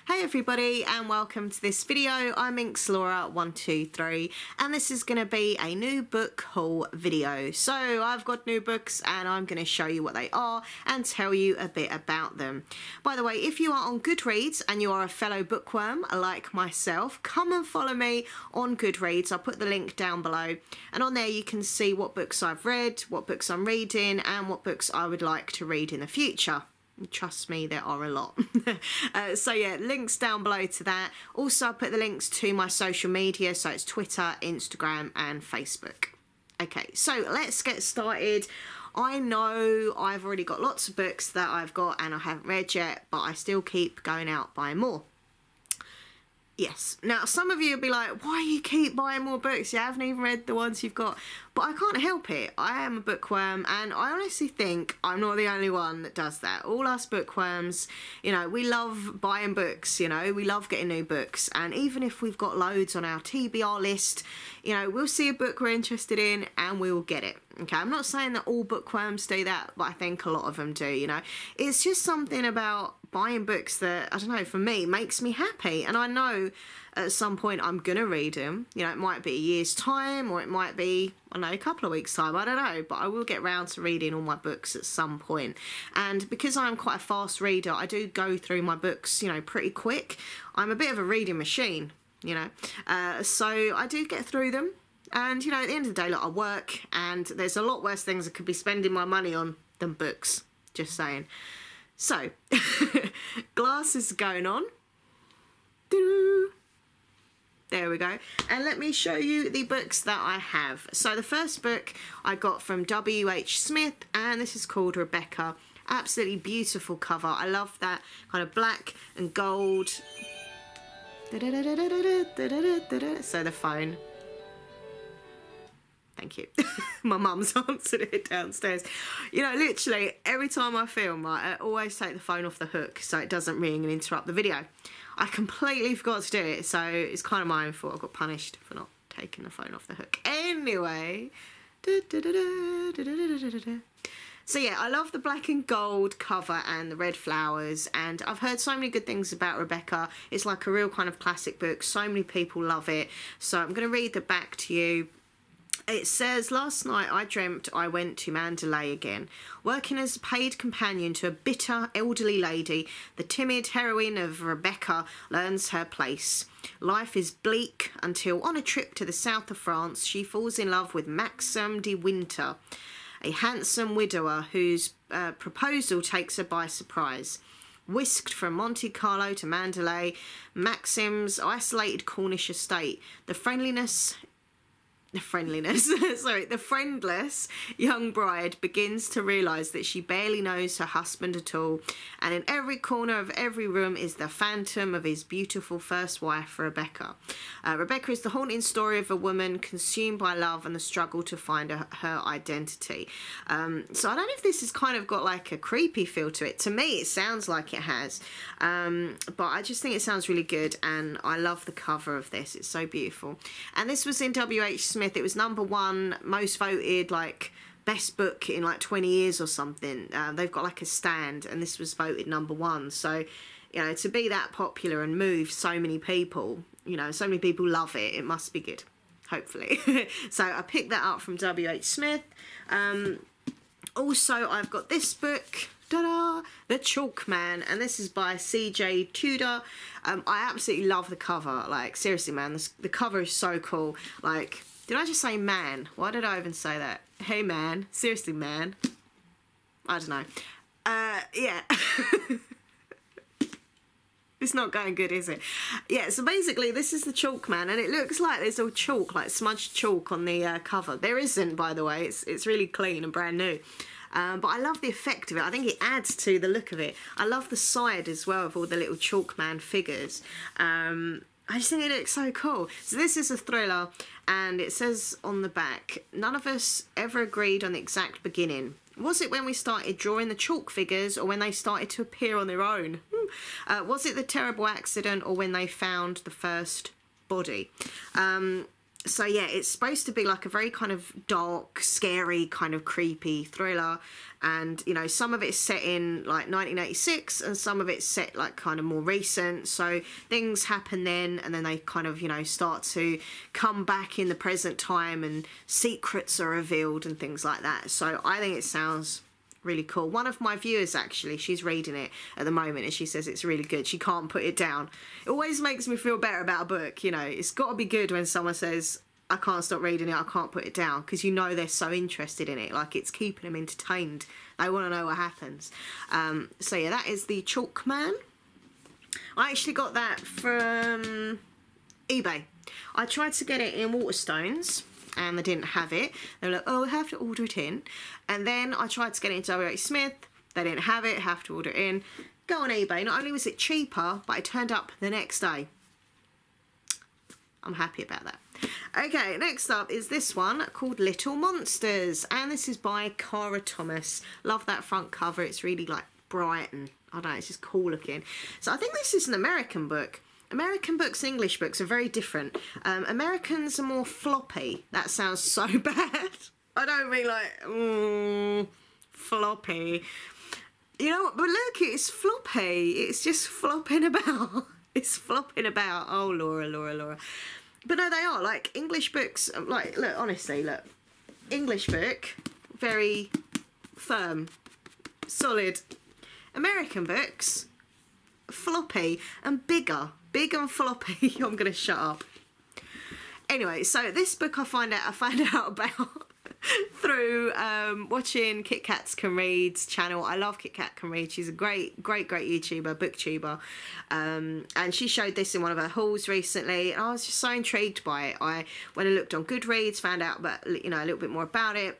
Hey everybody and welcome to this video. I'm Laura123 and this is going to be a new book haul video. So I've got new books and I'm going to show you what they are and tell you a bit about them. By the way, if you are on Goodreads and you are a fellow bookworm like myself, come and follow me on Goodreads. I'll put the link down below and on there you can see what books I've read, what books I'm reading and what books I would like to read in the future. Trust me, there are a lot. So yeah, links down below to that. Also, I'll put the links to my social media, so it's Twitter, Instagram and Facebook. Okay, so let's get started. I know I've already got lots of books that I've got and I haven't read yet, but I still keep going out buying more. Yes. Now, some of you will be like, why you keep buying more books? You haven't even read the ones you've got. But I can't help it. I am a bookworm and I honestly think I'm not the only one that does that. All us bookworms, you know, we love buying books, you know, we love getting new books. And even if we've got loads on our TBR list, you know, we'll see a book we're interested in and we will get it. Okay, I'm not saying that all bookworms do that, but I think a lot of them do, you know. It's just something about buying books that, I don't know, for me, makes me happy. And I know at some point I'm going to read them. You know, it might be a year's time or it might be, I don't know, a couple of weeks' time. I don't know, but I will get round to reading all my books at some point. And because I'm quite a fast reader, I do go through my books, you know, pretty quick. I'm a bit of a reading machine, you know. So I do get through them. And, you know, at the end of the day, look, I work and there's a lot worse things I could be spending my money on than books. Just saying. So, glasses going on. There we go. And let me show you the books that I have. So the first book I got from W.H. Smith and this is called Rebecca. Absolutely beautiful cover. I love that kind of black and gold. So the phone. Thank you. My mum's answered it downstairs. You know, literally, every time I film, I always take the phone off the hook so it doesn't ring and interrupt the video. I completely forgot to do it, so it's kind of my own fault. I got punished for not taking the phone off the hook. Anyway. So yeah, I love the black and gold cover and the red flowers, and I've heard so many good things about Rebecca. It's like a real kind of classic book. So many people love it. So I'm going to read the back to you. It says, last night I dreamt I went to Mandalay again. Working as a paid companion to a bitter elderly lady, the timid heroine of Rebecca learns her place. Life is bleak until on a trip to the south of France she falls in love with Maxime de Winter, a handsome widower whose proposal takes her by surprise. Whisked from Monte Carlo to Mandalay, Maxime's isolated Cornish estate, the friendless young bride begins to realise that she barely knows her husband at all, and in every corner of every room is the phantom of his beautiful first wife, Rebecca. Rebecca is the haunting story of a woman consumed by love and the struggle to find her identity. So I don't know if this has kind of got like a creepy feel to it. To me, it sounds like it has, but I just think it sounds really good, and I love the cover of this. It's so beautiful. And this was in W.H. Smith. It was #1 most voted, like, best book in like 20 years or something. They've got like a stand and this was voted #1. So, you know, to be that popular and move so many people, you know, so many people love it, it must be good, hopefully. So I picked that up from W.H. Smith. Also, I've got this book, ta-da, The Chalk Man, and this is by C.J. Tudor. I absolutely love the cover. Like, seriously, man, the cover is so cool. Like, did I just say man? Why did I even say that? Hey, man. Seriously, man. I don't know. Yeah. It's not going good, is it? Yeah, so basically this is the Chalk Man, and it looks like there's all chalk, like smudged chalk on the cover. There isn't, by the way. It's really clean and brand new. But I love the effect of it. I think it adds to the look of it. I love the side as well of all the little Chalk Man figures. I just think it looks so cool. So this is a thriller, and it says on the back, none of us ever agreed on the exact beginning. Was it when we started drawing the chalk figures or when they started to appear on their own? Was it the terrible accident or when they found the first body? So yeah, it's supposed to be like a very kind of dark, scary, kind of creepy thriller. And, you know, some of it's set in like 1986 and some of it's set like kind of more recent. So things happen then and then they kind of, you know, start to come back in the present time and secrets are revealed and things like that. So I think it sounds really cool. One of my viewers, actually, she's reading it at the moment and she says it's really good. She can't put it down. It always makes me feel better about a book, you know. It's got to be good when someone says, I can't stop reading it, I can't put it down, because you know they're so interested in it. Like, it's keeping them entertained. They want to know what happens. So yeah, that is The Chalk Man. I actually got that from eBay. I tried to get it in Waterstones and they didn't have it. They were like, oh, we have to order it in. And then I tried to get it into WH Smith. They didn't have it, have to order it in. Go on eBay. Not only was it cheaper, but it turned up the next day. I'm happy about that. Okay, next up is this one called Little Monsters. And this is by Cara Thomas. Love that front cover. It's really like bright and I don't know, it's just cool looking. So I think this is an American book. American books and English books are very different. Americans are more floppy. That sounds so bad. I don't mean like, floppy. You know what? But look, it's floppy. It's just flopping about. It's flopping about. Oh, Laura. But no, they are. Like, English books, like, look, honestly, look. English book, very firm, solid. American books, floppy and bigger. Big and floppy. I'm going to shut up. Anyway, so this book I found out about through watching Kit Kats Can Read's channel. I love Kit Kat Can Read. She's a great YouTuber, booktuber. And she showed this in one of her hauls recently. And I was just so intrigued by it. I went and looked on Goodreads, found out about, you know, a little bit more about it.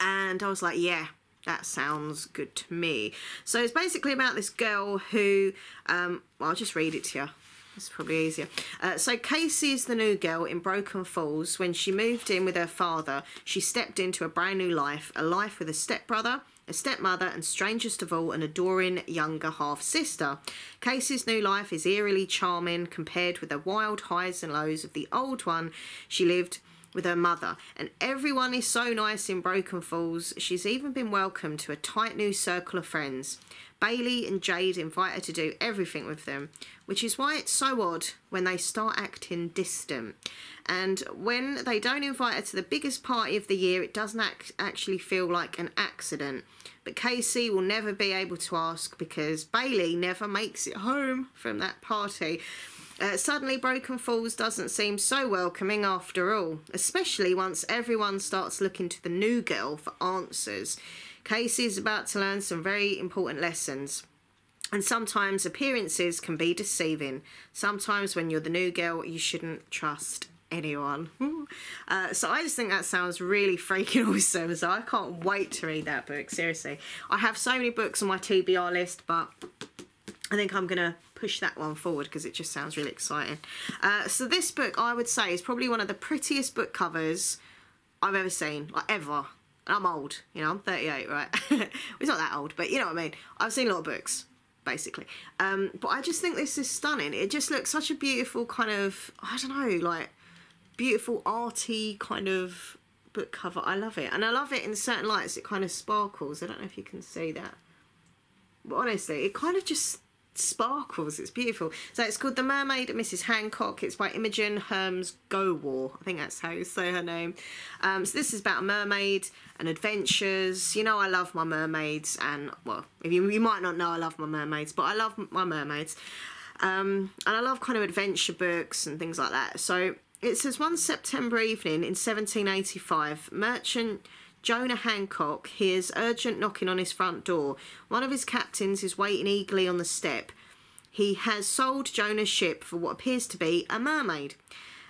And I was like, yeah, that sounds good to me. So it's basically about this girl who, well, I'll just read it to you. It's probably easier. So Casey is the new girl in Broken Falls. When she moved in with her father, she stepped into a brand new life, a life with a stepbrother, a stepmother, and strangest of all, an adoring younger half-sister. Casey's new life is eerily charming compared with the wild highs and lows of the old one she lived with her mother. And everyone is so nice in Broken Falls. She's even been welcomed to a tight new circle of friends. Bailey and Jade invite her to do everything with them, which is why it's so odd when they start acting distant. And when they don't invite her to the biggest party of the year, it doesn't actually feel like an accident. But Casey will never be able to ask because Bailey never makes it home from that party. Suddenly, Broken Falls doesn't seem so welcoming after all, especially once everyone starts looking to the new girl for answers. Casey is about to learn some very important lessons. And sometimes appearances can be deceiving. Sometimes when you're the new girl, you shouldn't trust anyone. So I just think that sounds really freaking awesome. So I can't wait to read that book, seriously. I have so many books on my TBR list, but I think I'm going to push that one forward because it just sounds really exciting. So this book, I would say, is probably one of the prettiest book covers I've ever seen, like ever. I'm old, you know, I'm 38, right? It's not that old, but you know what I mean. I've seen a lot of books, basically. But I just think this is stunning. It just looks such a beautiful kind of, I don't know, like beautiful arty kind of book cover. I love it. And I love it in certain lights. It kind of sparkles. I don't know if you can see that. But honestly, it kind of just sparkles. It's beautiful. So it's called The Mermaid Mrs Hancock. It's by Imogen Herms Gowor. I think that's how you say her name. So this is about a mermaid and adventures. You know, I love my mermaids, and well, if you might not know I love my mermaids, but I love my mermaids. And I love kind of adventure books and things like that. So it says, one September evening in 1785, merchant Jonah Hancock hears urgent knocking on his front door. One of his captains is waiting eagerly on the step. He has sold Jonah's ship for what appears to be a mermaid.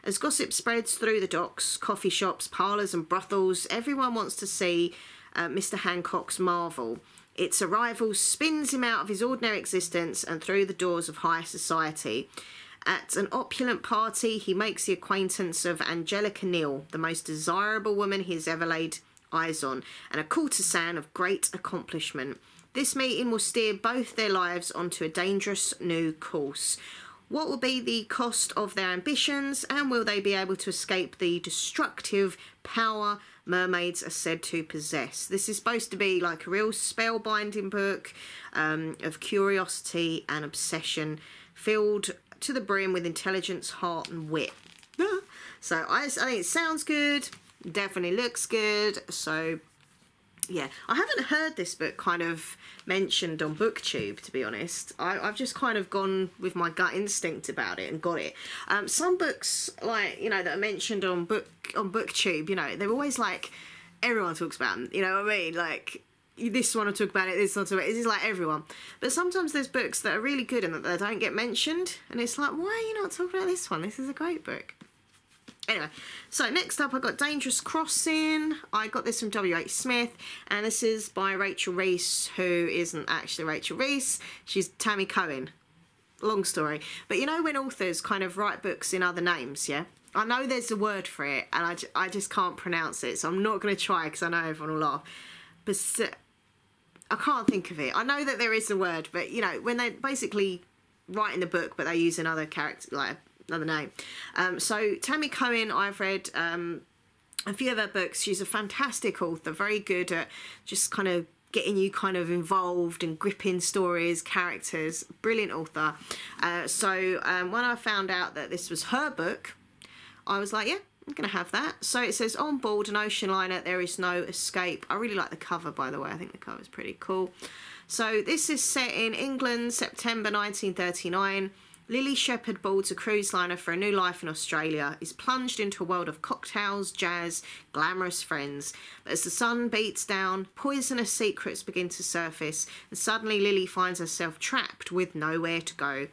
As gossip spreads through the docks, coffee shops, parlours and brothels, everyone wants to see Mr Hancock's marvel. Its arrival spins him out of his ordinary existence and through the doors of high society. At an opulent party, he makes the acquaintance of Angelica Neal, the most desirable woman he has ever laid eyes on, and a courtesan of great accomplishment. This meeting will steer both their lives onto a dangerous new course. What will be the cost of their ambitions, and will they be able to escape the destructive power mermaids are said to possess? This is supposed to be like a real spellbinding book of curiosity and obsession, filled to the brim with intelligence, heart and wit. So I think it sounds good, definitely looks good. So yeah, I haven't heard this book kind of mentioned on BookTube, to be honest. I've just kind of gone with my gut instinct about it and got it. Some books, like, you know, that are mentioned on BookTube, you know, they're always like, everyone talks about them, you know what I mean? Like, this one will talk about it, this one will talk about it. This is like everyone. But sometimes there's books that are really good and that they don't get mentioned, and it's like, why are you not talking about this one? This is a great book. Anyway, so next up I got Dangerous Crossing. I got this from W.H. Smith, and this is by Rachel Reese, who isn't actually Rachel Reese. She's Tammy Cohen. Long story. But you know when authors kind of write books in other names, yeah? I know there's a word for it, and I just can't pronounce it, so I'm not going to try because I know everyone will laugh. But I can't think of it. I know that there is a word, but you know, when they basically write in the book, but they use another character, like another name. So Tammy Cohen, I've read a few of her books. She's a fantastic author, very good at just kind of getting you kind of involved and gripping stories, characters. Brilliant author. So when I found out that this was her book, I was like, yeah, I'm gonna have that. So it says, on board an ocean liner, there is no escape. I really like the cover, by the way. I think the cover is pretty cool. So this is set in England, September 1939. Lily Shepherd boards a cruise liner for a new life in Australia, is plunged into a world of cocktails, jazz, glamorous friends. But as the sun beats down, poisonous secrets begin to surface, and suddenly Lily finds herself trapped with nowhere to go.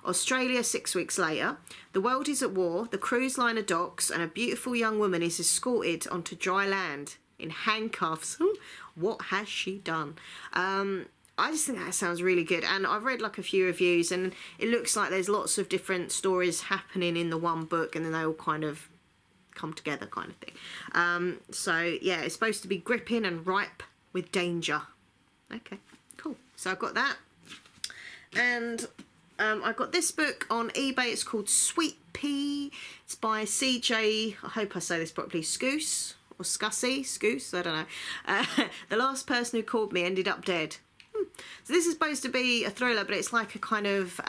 Australia 6 weeks later, the world is at war, the cruise liner docks, and a beautiful young woman is escorted onto dry land in handcuffs. What has she done? I just think that sounds really good, and I've read like a few reviews, and it looks like there's lots of different stories happening in the one book, and then they all kind of come together kind of thing. So yeah, it's supposed to be gripping and ripe with danger. Okay, cool. So I've got that, and I got this book on eBay. It's called Sweet Pea. It's by CJ, I hope I say this properly, Scoose, or Scussy, Scoose, I don't know. The last person who called me ended up dead. So this is supposed to be a thriller, but it's like a kind of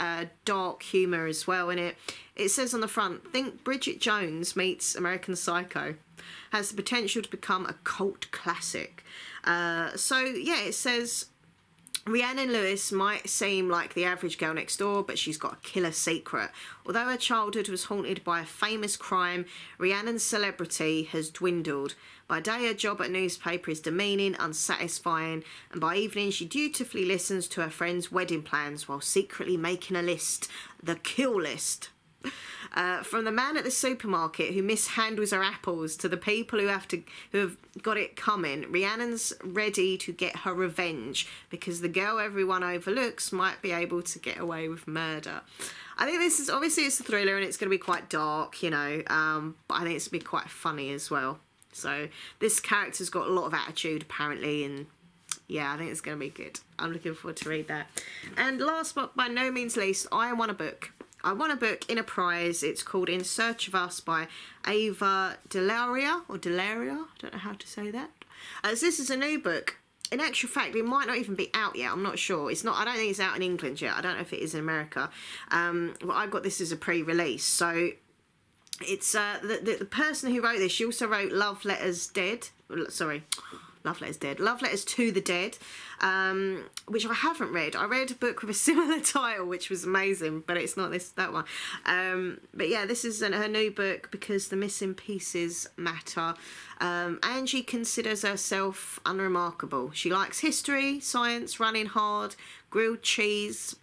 dark humour as well in it. It says on the front, think Bridget Jones meets American Psycho. Has the potential to become a cult classic. So yeah, it says Rhiannon Lewis might seem like the average girl next door, but she's got a killer secret. Although her childhood was haunted by a famous crime, Rhiannon's celebrity has dwindled. By day, her job at a newspaper is demeaning, unsatisfying, and by evening she dutifully listens to her friends' wedding plans while secretly making a list, the kill list. From the man at the supermarket who mishandles her apples to the people who have got it coming, Rhiannon's ready to get her revenge because the girl everyone overlooks might be able to get away with murder. I think this is, obviously it's a thriller and it's going to be quite dark, you know, but I think it's going to be quite funny as well. So this character's got a lot of attitude apparently, and yeah, I think it's going to be good. I'm looking forward to read that. And last but by no means least, I won a book. I won a book in a prize. It's called In Search of Us by Ava Delaria, or Delaria, I don't know how to say that. As this is a new book. In actual fact, it might not even be out yet. I'm not sure. It's not. I don't think it's out in England yet. I don't know if it is in America. Well, I got this as a pre-release. So it's the person who wrote this. She also wrote Love Letters Dead. Sorry. Love Letters Dead. Love Letters to the Dead, which I haven't read. I read a book with a similar title, which was amazing, but it's not that one. But yeah, this is her new book, Because the Missing Pieces Matter. Angie considers herself unremarkable. She likes history, science, running hard, grilled cheese.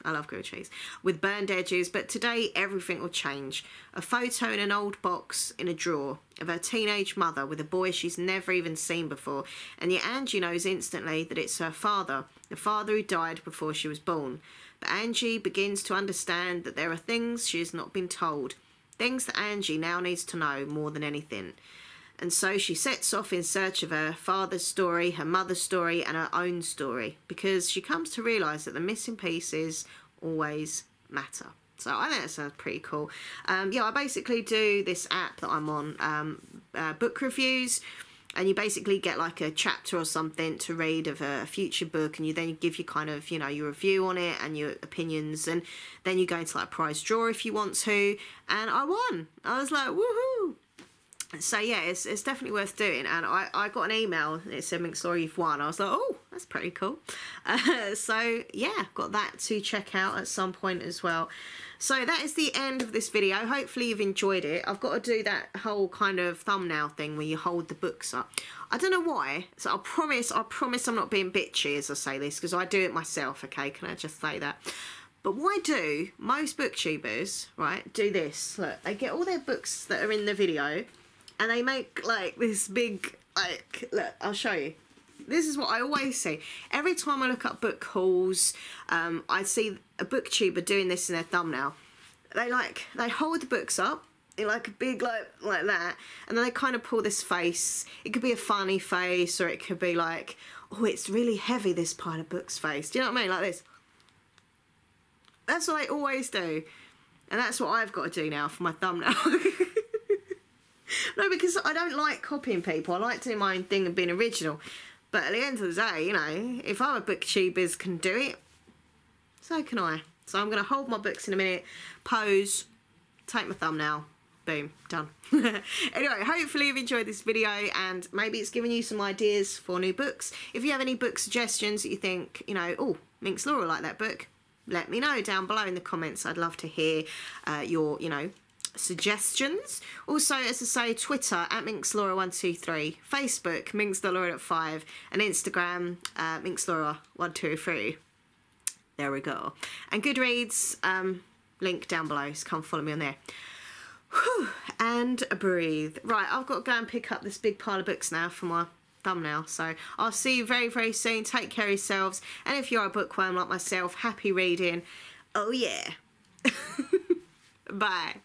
I love grilled cheese. With burned edges, but today everything will change. A photo in an old box in a drawer of her teenage mother with a boy she's never even seen before. And yet Angie knows instantly that it's her father, the father who died before she was born. But Angie begins to understand that there are things she has not been told. Things that Angie now needs to know more than anything. And so she sets off in search of her father's story, her mother's story, and her own story, because she comes to realise that the missing pieces always matter. So I think that sounds pretty cool. Yeah, I basically do this app that I'm on, book reviews, and you basically get like a chapter or something to read of a future book, and you then give your kind of, you know, your review on it and your opinions, and then you go into like a prize draw if you want to, and I won. I was like, woohoo! So yeah, it's definitely worth doing, and I got an email, it said, Minx Laura, you've won. I was like, oh, that's pretty cool. So yeah, got that to check out at some point as well. So that is the end of this video. Hopefully you've enjoyed it. I've got to do that whole kind of thumbnail thing where you hold the books up. I don't know why, so I promise I'm not being bitchy as I say this, because I do it myself, okay? Can I just say that? But why do most booktubers, right, do this? Look, they get all their books that are in the video, and they make like this big, like, look, I'll show you. This is what I always see. Every time I look up book hauls, I see a booktuber doing this in their thumbnail. They hold the books up in like a big, like that, and then they kind of pull this face. It could be a funny face, or it could be like, oh, it's really heavy, this pile of books face. Do you know what I mean? Like this. That's what I always do. And that's what I've got to do now for my thumbnail. No, because I don't like copying people. I like doing my own thing and being original. But at the end of the day, you know, if other booktubers can do it, so can I. So I'm going to hold my books in a minute, pose, take my thumbnail, boom, done. Anyway, hopefully you've enjoyed this video, and maybe it's given you some ideas for new books. If you have any book suggestions that you think, you know, oh, Minx Laura like that book, let me know down below in the comments. I'd love to hear your, you know, suggestions. Also, as I say, Twitter at MinxLaura123, Facebook MinxLaura5, and Instagram MinxLaura123. There we go. And Goodreads, link down below, so come follow me on there. Whew, and breathe. Right, I've got to go and pick up this big pile of books now for my thumbnail, so I'll see you very, very soon. Take care of yourselves, and if you're a bookworm like myself, happy reading. Oh yeah. Bye.